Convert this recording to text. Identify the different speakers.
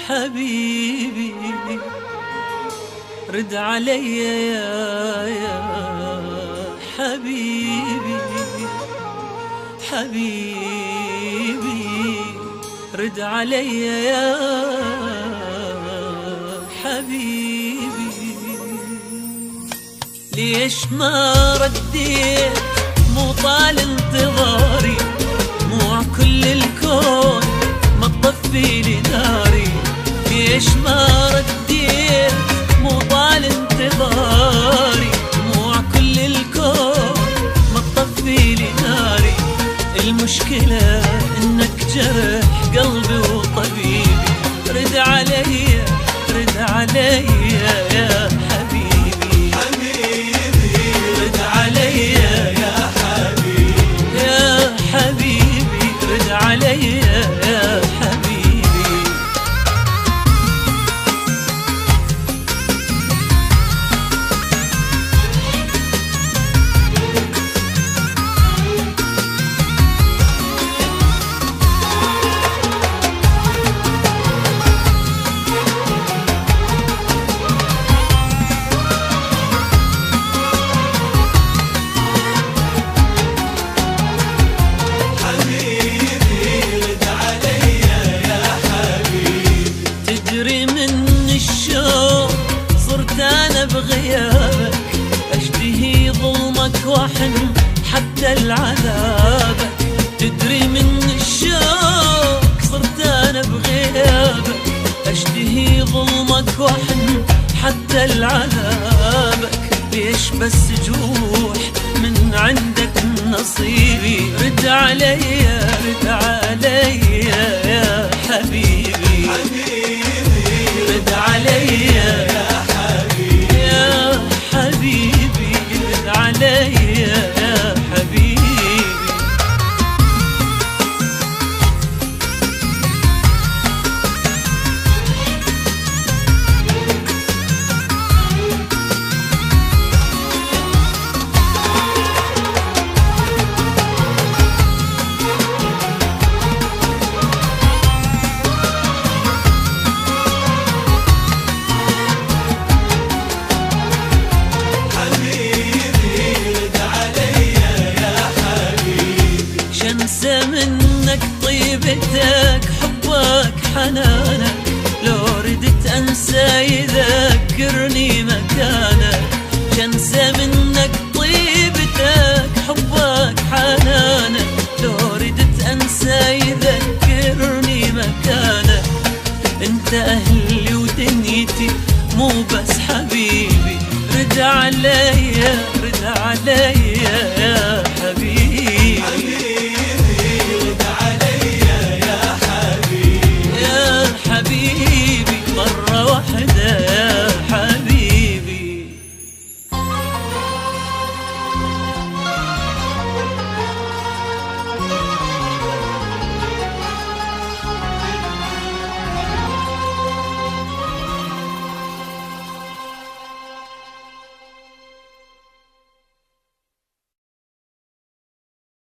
Speaker 1: حبيبي رد علي يا حبيبي حبيبي رد علي يا حبيبي. ليش ما رديت؟ مو طال انتظاري، مو كل الكون ما تطفي لي ناري. ليش ما رديت؟ مو طال انتظاري، مو كل الكون ما تطفي لي ناري. المشكلة انك جرح قلبي وطبيبي. رد علي رد علي يا حبيبي حبيبي رد علي يا حبيبي يا حبيبي رد علي يا حبيبي. أنا بغيابك أشتهي ظلمك وحن حتى العذابك. تدري من الشوق صرت أنا بغيابك أشتهي ظلمك وحن حتى العذابك. ليش بس جوح من عندك نصيبي؟ رد علي رد علي يا حبيبي رد علي يا حبيبي رد علي يا حبيبي. انسى منك طيبتك حبك حنانك. لو ردت انسى يذكرني مكانك. شنسى منك طيبتك حبك حنانك. لو ردت انسى يذكرني مكانك. انت اهلي ودنيتي مو بس حبيبي. رد علي رد علي